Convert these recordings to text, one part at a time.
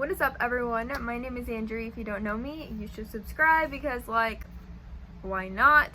What is up, everyone? My name is Andrew. If you don't know me, you should subscribe because, like, why not?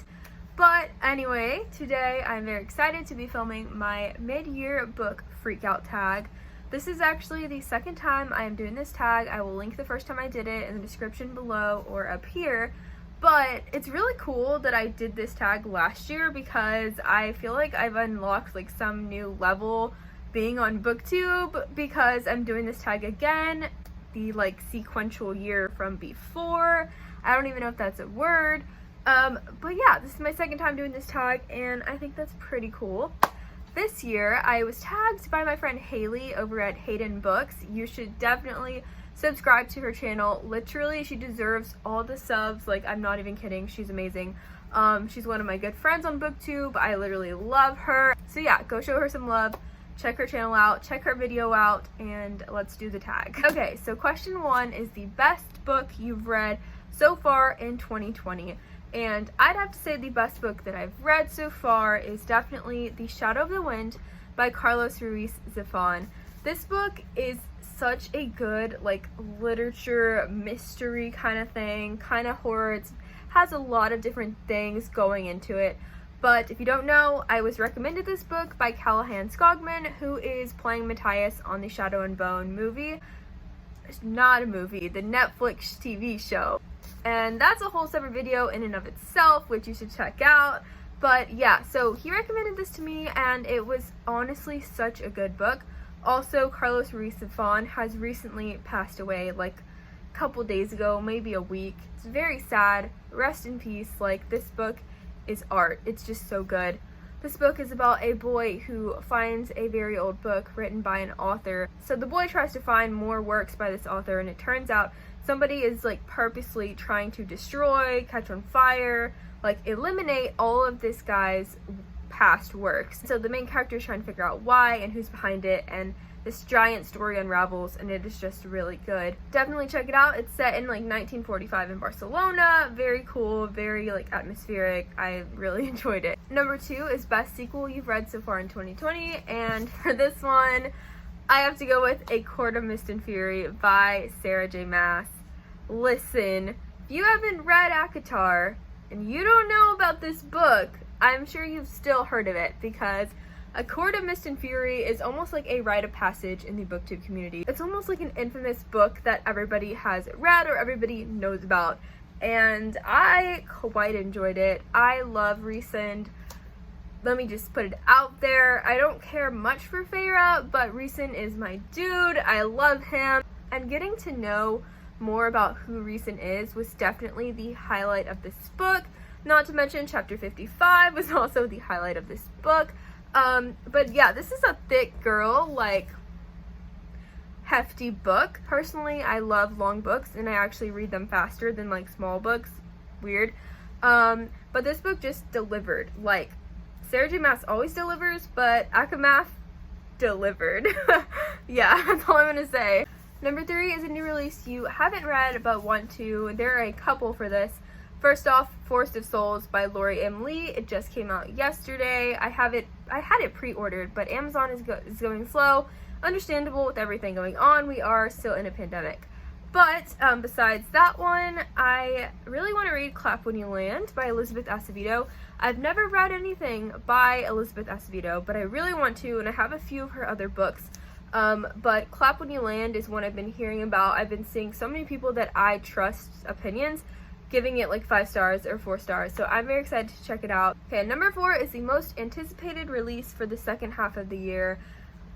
But anyway, today I'm very excited to be filming my mid-year book freakout tag. This is actually the second time I am doing this tag. I will link the first time I did it in the description below or up here. But it's really cool that I did this tag last year because I feel like I've unlocked like some new level being on BookTube because I'm doing this tag again, the like sequential year from before. I don't even know if that's a word. But yeah, this is my second time doing this tag and I think that's pretty cool. This year I was tagged by my friend Haley over at Hayden Books. You should definitely subscribe to her channel. Literally, she deserves all the subs. Like, I'm not even kidding. She's amazing. She's one of my good friends on BookTube. I literally love her. So yeah, go show her some love. Check her channel out, check her video out, and let's do the tag. Okay, so question 1 is the best book you've read so far in 2020. And I'd have to say the best book that I've read so far is definitely The Shadow of the Wind by Carlos Ruiz Zafón. This book is such a good, like, literature mystery kind of thing, kind of horror. It has a lot of different things going into it. But if you don't know, I was recommended this book by Callahan Skogman, who is playing Matthias on the Shadow and Bone movie. It's not a movie, the Netflix TV show. And that's a whole separate video in and of itself, which you should check out. But yeah, so he recommended this to me, and it was honestly such a good book. Also, Carlos Ruiz Zafón has recently passed away, like a couple days ago, maybe a week. It's very sad. Rest in peace. Like, this book is art. It's just so good. This book is about a boy who finds a very old book written by an author. So the boy tries to find more works by this author, and it turns out somebody is like purposely trying to destroy, catch on fire, like eliminate all of this guy's past works. So the main character is trying to figure out why and who's behind it, and this giant story unravels, and it is just really good. Definitely check it out. It's set in like 1945 in Barcelona. Very cool, very like atmospheric. I really enjoyed it. Number 2 is best sequel you've read so far in 2020, and for this one, I have to go with A Court of Mist and Fury by Sarah J. Maas. Listen, if you haven't read ACOTAR and you don't know about this book, I'm sure you've still heard of it, because A Court of Mist and Fury is almost like a rite of passage in the BookTube community. It's almost like an infamous book that everybody has read or everybody knows about, and I quite enjoyed it. I love Rhysand. Let me just put it out there. I don't care much for Feyre, but Rhysand is my dude. I love him. And getting to know more about who Rhysand is was definitely the highlight of this book. Not to mention chapter 55 was also the highlight of this book. But yeah, this is a thick girl, like, hefty book. Personally, I love long books, and I actually read them faster than, like, small books. Weird. But this book just delivered. Like, Sarah J. Maas always delivers, but ACOMAF delivered. Yeah, that's all I'm gonna say. Number 3 is a new release you haven't read but want to. There are a couple for this. First off, Forest of Souls by Lori M. Lee. It just came out yesterday. I had it pre-ordered, but Amazon is going slow. Understandable with everything going on. We are still in a pandemic. But besides that one, I really want to read Clap When You Land by Elizabeth Acevedo. I've never read anything by Elizabeth Acevedo, but I really want to, and I have a few of her other books. But Clap When You Land is one I've been hearing about. I've been seeing so many people that I trust opinions giving it like 5 stars or 4 stars, so I'm very excited to check it out. Okay, number 4 is the most anticipated release for the second half of the year.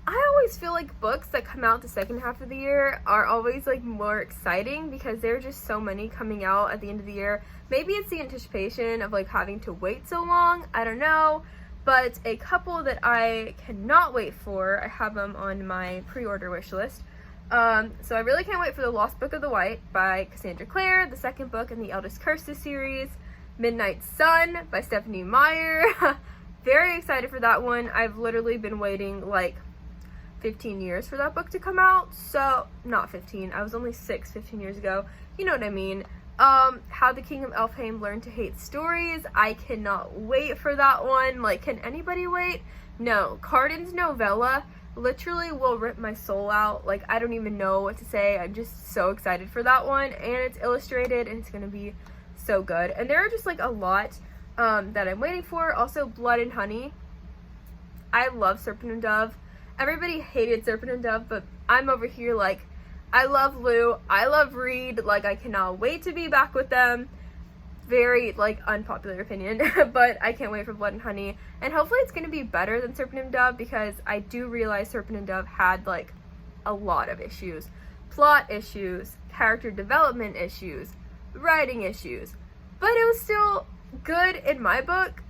I always feel like books that come out the second half of the year are always like more exciting because there are just so many coming out at the end of the year. Maybe it's the anticipation of like having to wait so long, I don't know, but a couple that I cannot wait for, I have them on my pre-order wish list. So I really can't wait for The Lost Book of the White by Cassandra Clare, the second book in the Eldest Curses series, Midnight Sun by Stephanie Meyer. Very excited for that one. I've literally been waiting like 15 years for that book to come out. So, not 15, I was only 15 years ago. You know what I mean. How the King of Elfhame Learned to Hate Stories. I cannot wait for that one. Like, can anybody wait? No. Carden's novella literally will rip my soul out. Like, I don't even know what to say. I'm just so excited for that one, and it's illustrated and it's gonna be so good. And there are just like a lot that I'm waiting for. Also, Blood and Honey. I love Serpent and Dove. Everybody hated Serpent and Dove, but I'm over here like, I love Lou, I love Reed, like I cannot wait to be back with them. Very like unpopular opinion, but I can't wait for Blood and Honey, and hopefully it's going to be better than Serpent and Dove, because I do realize Serpent and Dove had like a lot of issues, plot issues, character development issues, writing issues, but it was still good in my book.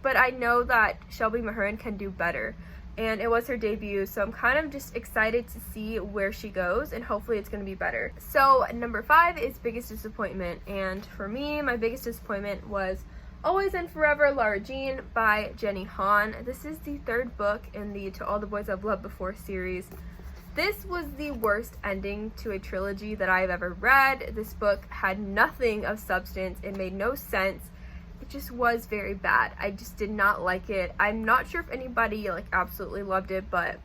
But I know that Shelby Mahurin can do better, and it was her debut, so I'm kind of just excited to see where she goes, and hopefully it's going to be better. So number 5 is biggest disappointment, and for me, my biggest disappointment was Always and Forever, Lara Jean by Jenny Han. This is the 3rd book in the To All the Boys I've Loved Before series. This was the worst ending to a trilogy that I've ever read. This book had nothing of substance. It made no sense. It just was very bad. I just did not like it. I'm not sure if anybody like absolutely loved it, but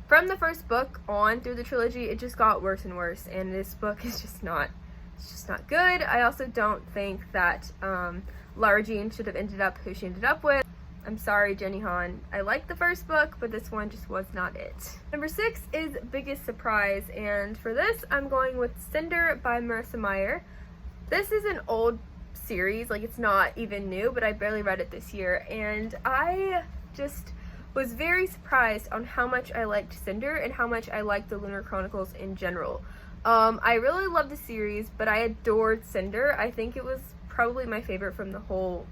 from the 1st book on through the trilogy, it just got worse and worse, and this book is just not, it's just not good. I also don't think that Lara Jean should have ended up who she ended up with. I'm sorry, Jenny Han. I liked the 1st book, but this one just was not it. Number 6 is Biggest Surprise, and for this, I'm going with Cinder by Marissa Meyer. This is an old series, like it's not even new, but I barely read it this year, and I just was very surprised on how much I liked Cinder and how much I liked the Lunar Chronicles in general. I really loved the series, but I adored Cinder. I think it was probably my favorite from the whole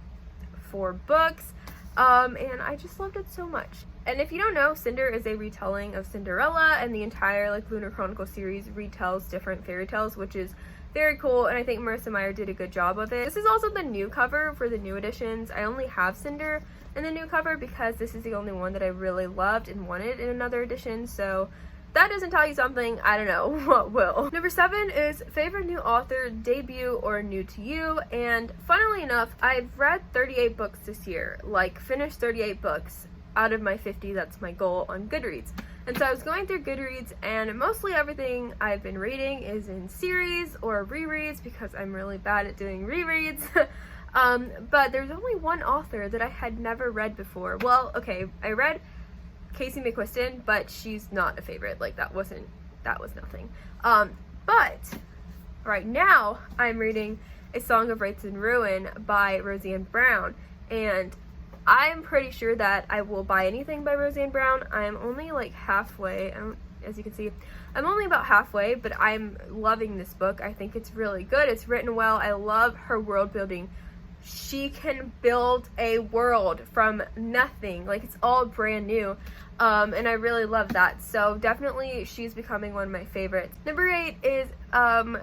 4 books, and I just loved it so much. And if you don't know, Cinder is a retelling of Cinderella, and the entire like Lunar Chronicle series retells different fairy tales, which is very cool, and I think Marissa Meyer did a good job of it. This is also the new cover for the new editions. I only have Cinder in the new cover because this is the only one that I really loved and wanted in another edition, so that doesn't tell you something, I don't know what will. Number 7 is favorite new author, debut, or new to you, and funnily enough, I've read 38 books this year, like finished 38 books out of my 50, that's my goal on Goodreads. And so I was going through Goodreads, and mostly everything I've been reading is in series or rereads because I'm really bad at doing rereads. But there's only one author that I had never read before. Well, okay, I read Casey McQuiston, but she's not a favorite. Like, that was nothing. But right now I'm reading A Song of Wraiths and Ruin by Roseanne Brown, and I'm pretty sure that I will buy anything by Roseanne Brown. I'm only like halfway, as you can see, I'm only about halfway, but I'm loving this book. I think it's really good. It's written well. I love her world building. She can build a world from nothing. Like, it's all brand new. And I really love that. So definitely she's becoming one of my favorites. Number 8 is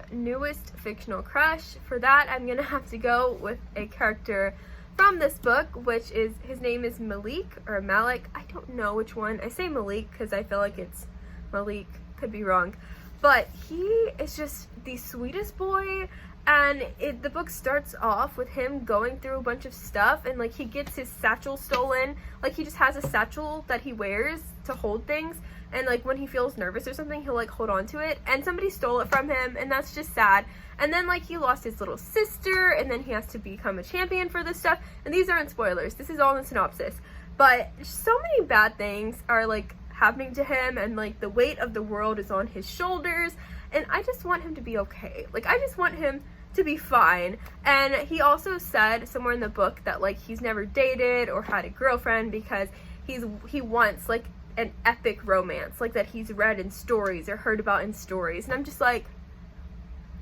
newest fictional crush. For that, I'm gonna have to go with a character from this book, which is, his name is Malik or Malik. I don't know which one. I say Malik because I feel like it's Malik, could be wrong, but he is just the sweetest boy. And the book starts off with him going through a bunch of stuff, and like he gets his satchel stolen. Like, he just has a satchel that he wears to hold things, and like when he feels nervous or something, he'll like hold on to it, and somebody stole it from him, and that's just sad. And then like he lost his little sister, and then he has to become a champion for this stuff, and these aren't spoilers, this is all in the synopsis, but so many bad things are like happening to him, and like the weight of the world is on his shoulders, and I just want him to be okay. Like, I just want him to be fine. And he also said somewhere in the book that like he's never dated or had a girlfriend because he wants like an epic romance, like that he's read in stories or heard about in stories. And I'm just like,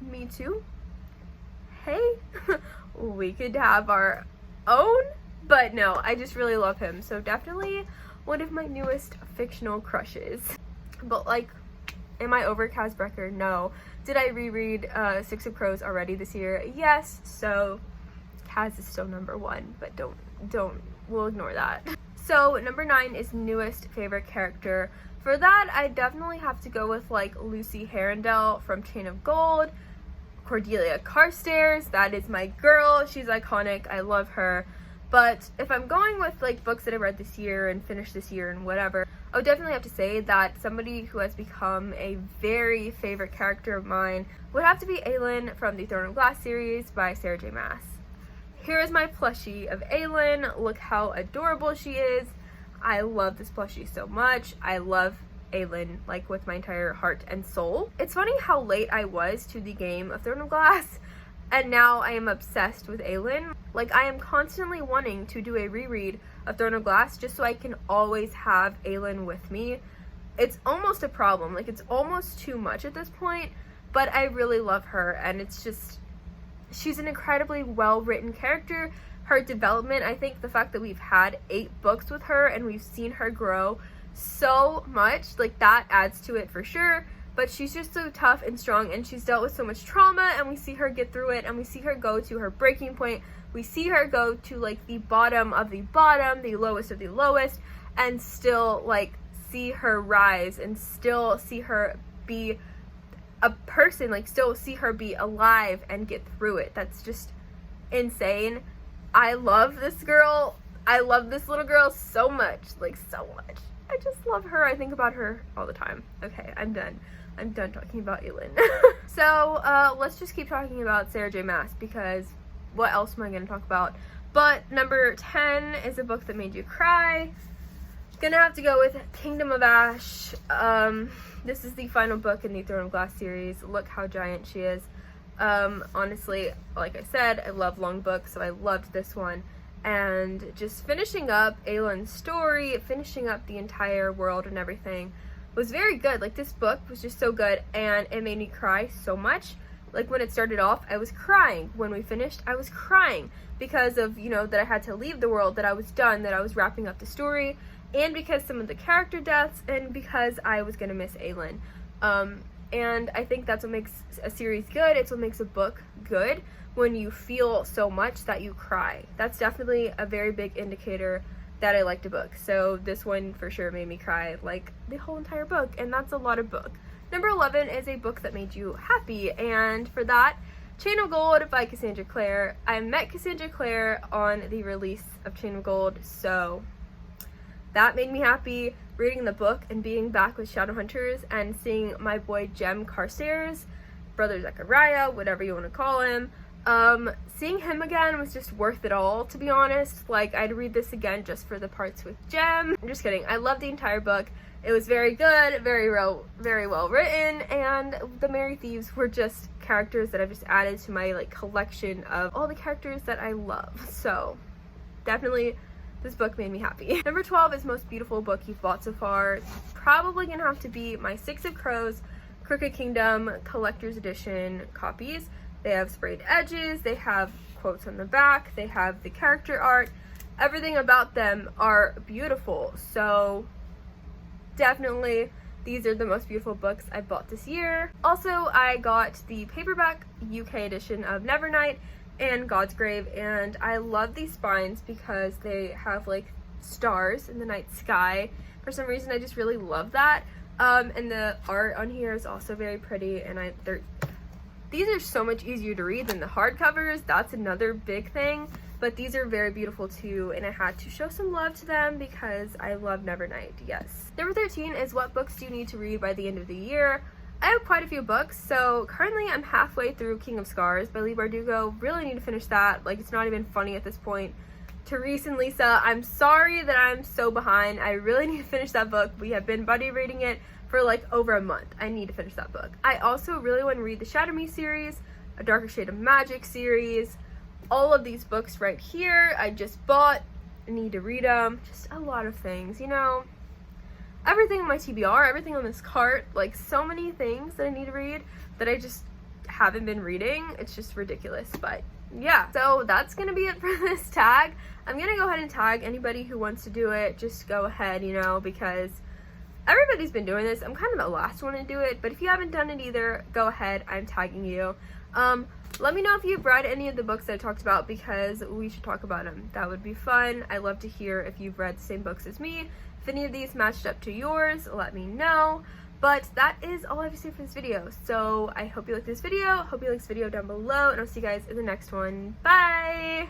me too. Hey, we could have our own. But no, I just really love him. So definitely one of my newest fictional crushes. But like, am I over Kaz Brecker? No. Did I reread Six of Crows already this year? Yes. So Kaz is still number 1, but we'll ignore that. So number 9 is newest favorite character. For that, I definitely have to go with like Lucy Herondale from Chain of Gold, Cordelia Carstairs, that is my girl. She's iconic. I love her. But if I'm going with like books that I read this year and finished this year and whatever, I would definitely have to say that somebody who has become a very favorite character of mine would have to be Aelin from the Throne of Glass series by Sarah J. Maas. Here is my plushie of Aelin. Look how adorable she is. I love this plushie so much. I love Aelin like with my entire heart and soul. It's funny how late I was to the game of Throne of Glass, and now I am obsessed with Aelin. Like, I am constantly wanting to do a reread of Throne of Glass just so I can always have Aelin with me. It's almost a problem. Like, it's almost too much at this point, but I really love her, and it's just, she's an incredibly well-written character. Her development, I think the fact that we've had 8 books with her and we've seen her grow so much, like, that adds to it for sure. But she's just so tough and strong, and she's dealt with so much trauma, and we see her get through it, and we see her go to her breaking point. We see her go to like the bottom of the bottom, the lowest of the lowest, and still like see her rise, and still see her be a person, like still see her be alive and get through it. That's just insane. I love this girl. I love this little girl so much, like so much. I just love her. I think about her all the time. Okay, I'm done. I'm done talking about Aelin. So, let's just keep talking about Sarah J. Maas, because what else am I going to talk about? But number 10 is a book that made you cry. Gonna have to go with Kingdom of Ash. This is the final book in the Throne of Glass series. Look how giant she is. Honestly, like I said, I love long books, so I loved this one. And just finishing up Aelin's story, finishing up the entire world and everything was very good. Like, this book was just so good, and it made me cry so much. Like, when it started off, I was crying. When we finished, I was crying because of, you know, that I had to leave the world, that I was done, that I was wrapping up the story, and because some of the character deaths, and because I was gonna miss Aelin. And I think that's what makes a series good. It's what makes a book good, when you feel so much that you cry. That's definitely a very big indicator that I liked a book. So this one for sure made me cry like the whole entire book, and that's a lot of book. Number 11 is a book that made you happy, and for that, Chain of Gold by Cassandra Clare. I met Cassandra Clare on the release of Chain of Gold, so that made me happy. Reading the book and being back with Shadowhunters and seeing my boy Jem Carstairs, Brother Zechariah, whatever you want to call him, seeing him again was just worth it all, to be honest. Like, I'd read this again just for the parts with Jem. I'm just kidding. I loved the entire book. It was very good, very well written, and the Merry Thieves were just characters that I've just added to my like collection of all the characters that I love. So definitely this book made me happy. Number 12 is Most Beautiful Book You've Bought So Far. It's probably gonna have to be my Six of Crows Crooked Kingdom Collector's Edition copies. They have sprayed edges, they have quotes on the back, they have the character art. Everything about them are beautiful. So definitely these are the most beautiful books I bought this year. Also, I got the paperback UK edition of Nevernight and God's Grave, and I love these spines because they have like stars in the night sky. For some reason, I just really love that. And the art on here is also very pretty, and these are so much easier to read than the hardcovers. That's another big thing, but these are very beautiful too, and I had to show some love to them because I love Nevernight, yes. Number 13 is What Books Do You Need to Read by the End of the Year? I have quite a few books, so currently I'm halfway through King of Scars by Leigh Bardugo. Really need to finish that. Like, it's not even funny at this point. Therese and Lisa, I'm sorry that I'm so behind. I really need to finish that book. We have been buddy reading it for like over a month. I need to finish that book. I also really want to read the Shatter Me series, A Darker Shade of Magic series, all of these books right here I just bought. I need to read them. Just a lot of things, you know. Everything on my TBR, everything on this cart, like so many things that I need to read that I just haven't been reading. It's just ridiculous, but yeah. So that's gonna be it for this tag. I'm gonna go ahead and tag anybody who wants to do it. Just go ahead, you know, because everybody's been doing this. I'm kind of the last one to do it, but if you haven't done it either, go ahead. I'm tagging you. Let me know if you've read any of the books that I talked about, because we should talk about them. That would be fun. I love to hear if you've read the same books as me. If any of these matched up to yours, let me know. But that is all I have to say for this video. So I hope you like this video. Hope you like this video down below, and I'll see you guys in the next one. Bye!